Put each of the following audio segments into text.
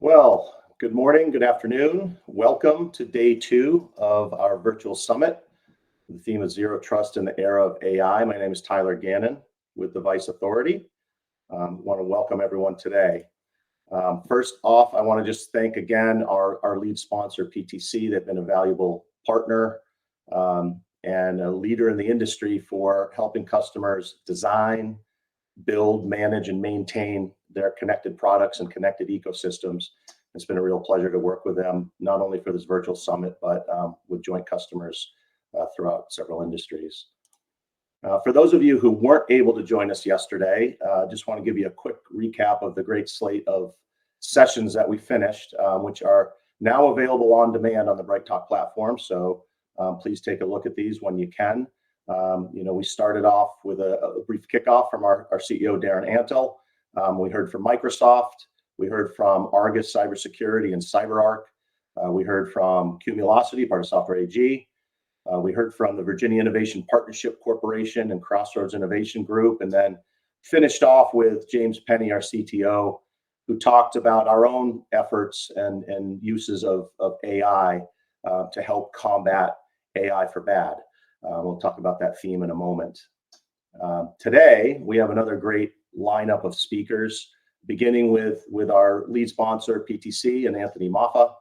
Well, good morning, good afternoon. Welcome to day two of our virtual summit. The theme is Zero Trust in the Era of AI. My name is Tyler Gannon with the Vice Authority. I want to welcome everyone today. First off, I want to just thank again our lead sponsor, PTC. They've been a valuable partner and a leader in the industry for helping customers design, build, manage, and maintain their connected products and connected ecosystems. It's been a real pleasure to work with them, not only for this virtual summit, but with joint customers throughout several industries. For those of you who weren't able to join us yesterday, just want to give you a quick recap of the great slate of sessions that we finished, which are now available on demand on the BrightTalk platform. So please take a look at these when you can. We started off with a brief kickoff from our CEO, Darren Antle. We heard from Microsoft. We heard from Argus Cybersecurity and CyberArk. We heard from Cumulocity, part of Software AG. We heard from the Virginia Innovation Partnership Corporation and Crossroads Innovation Group, and then finished off with James Penny, our CTO, who talked about our own efforts and uses of AI to help combat AI for bad. We'll talk about that theme in a moment. Today, we have another great lineup of speakers, beginning with our lead sponsor, PTC, and Anthony Moffa.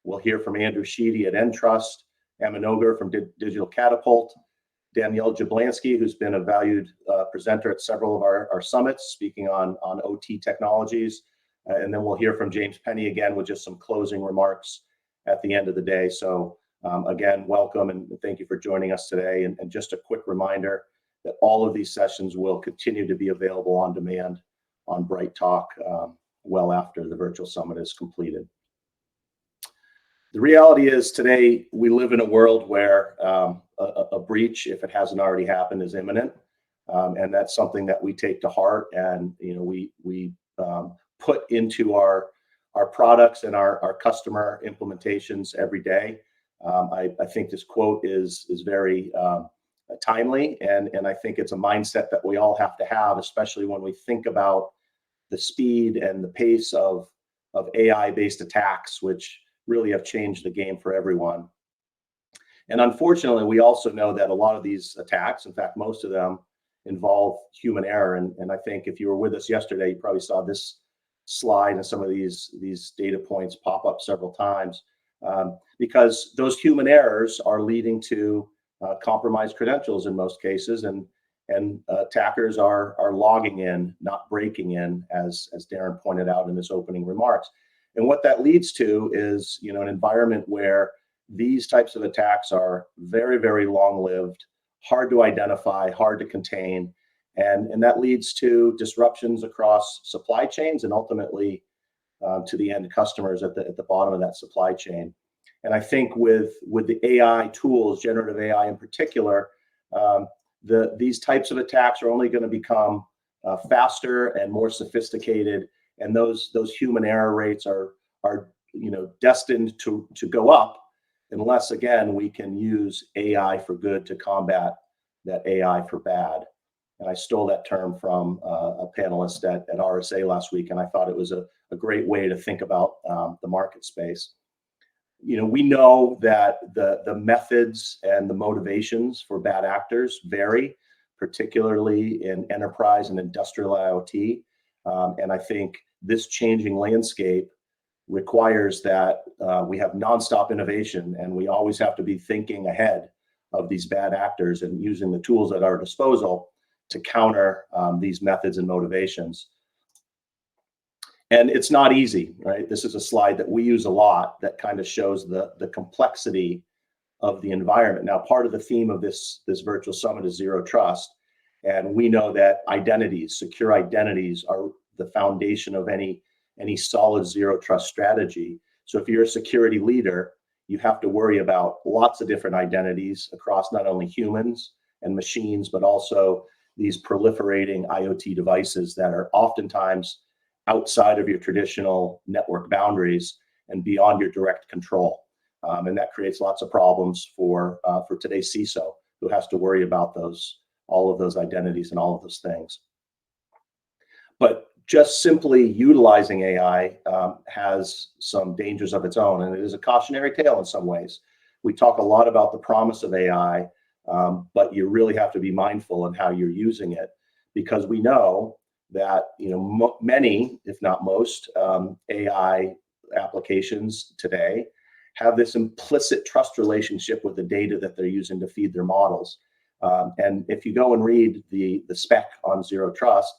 We'll hear from Andrew Sheedy at Entrust, Emma Noger from Digital Catapult, Danielle Jablansky, who's been a valued presenter at several of our summits, speaking on OT technologies. And then we'll hear from James Penny again with just some closing remarks at the end of the day. So again, welcome and thank you for joining us today. And just a quick reminder that all of these sessions will continue to be available on demand on BrightTalk well after the virtual summit is completed. The reality is today we live in a world where a breach, if it hasn't already happened, is imminent. And that's something that we take to heart and we put into our products and our customer implementations every day. I think this quote is very timely, and I think it's a mindset that we all have to have, especially when we think about the speed and the pace of AI-based attacks, which really have changed the game for everyone. And unfortunately, we also know that a lot of these attacks, in fact, most of them, involve human error. And I think if you were with us yesterday, you probably saw this slide and some of these data points pop up several times. Because those human errors are leading to compromised credentials in most cases, and attackers are logging in, not breaking in, as Darren pointed out in his opening remarks. And what that leads to is an environment where these types of attacks are very, very long-lived, hard to identify, hard to contain, and that leads to disruptions across supply chains and ultimately to the end customers at the bottom of that supply chain. And I think with the AI tools, generative AI in particular, these types of attacks are only going to become faster and more sophisticated, and those human error rates are destined to go up unless, again, we can use AI for good to combat that AI for bad. And I stole that term from a panelist at RSA last week, and I thought it was a great way to think about the market space. We know that the methods and the motivations for bad actors vary, particularly in enterprise and industrial IoT. And I think this changing landscape requires that we have nonstop innovation, and we always have to be thinking ahead of these bad actors and using the tools at our disposal to counter these methods and motivations. And it's not easy, right? This is a slide that we use a lot that kind of shows the complexity of the environment. Now, part of the theme of this virtual summit is zero trust. And we know that secure identities are the foundation of any solid zero trust strategy. So if you're a security leader, you have to worry about lots of different identities across not only humans and machines, but also these proliferating IoT devices that are oftentimes outside of your traditional network boundaries and beyond your direct control. And that creates lots of problems for today's CISO, who has to worry about all of those identities and all of those things. But just simply utilizing AI has some dangers of its own, and it is a cautionary tale in some ways. We talk a lot about the promise of AI, but you really have to be mindful in how you're using it, because we know that many, if not most, AI applications today have this implicit trust relationship with the data that they're using to feed their models. And if you go and read the spec on zero trust,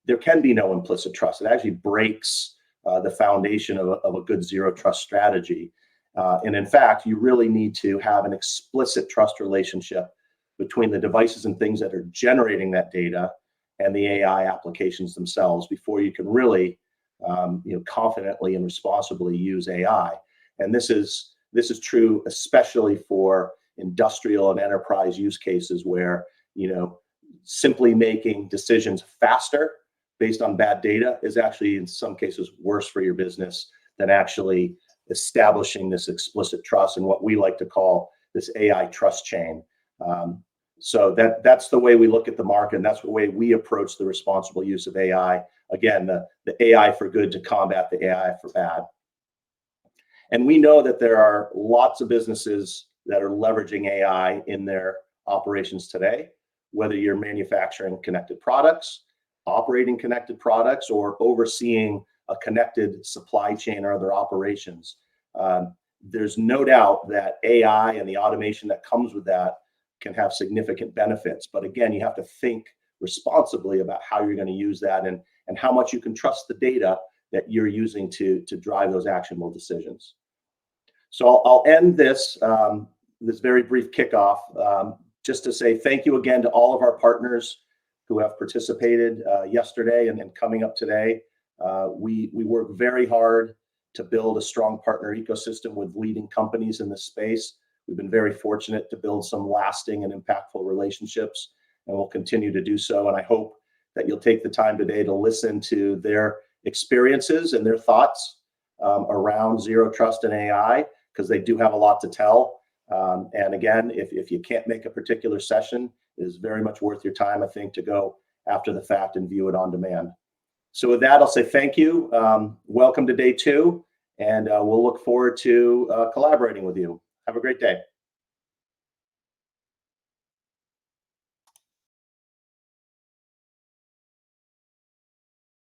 there can be no implicit trust. It actually breaks the foundation of a good zero trust strategy. And in fact, you really need to have an explicit trust relationship between the devices and things that are generating that data and the AI applications themselves before you can really confidently and responsibly use AI. And this is true especially for industrial and enterprise use cases where simply making decisions faster based on bad data is actually in some cases worse for your business than actually establishing this explicit trust and what we like to call this AI trust chain. So that's the way we look at the market, and that's the way we approach the responsible use of AI. Again, the AI for good to combat the AI for bad. And we know that there are lots of businesses that are leveraging AI in their operations today, whether you're manufacturing connected products, operating connected products, or overseeing a connected supply chain or other operations. There's no doubt that AI and the automation that comes with that can have significant benefits. But again, you have to think responsibly about how you're going to use that and how much you can trust the data that you're using to drive those actionable decisions. So I'll end this very brief kickoff just to say thank you again to all of our partners who have participated yesterday and coming up today. We work very hard to build a strong partner ecosystem with leading companies in this space. We've been very fortunate to build some lasting and impactful relationships, and we'll continue to do so. And I hope that you'll take the time today to listen to their experiences and their thoughts around zero trust and AI, because they do have a lot to tell. And again, if you can't make a particular session, it is very much worth your time, I think, to go after the fact and view it on demand. So with that, I'll say thank you. Welcome to day 2, and we'll look forward to collaborating with you. Have a great day.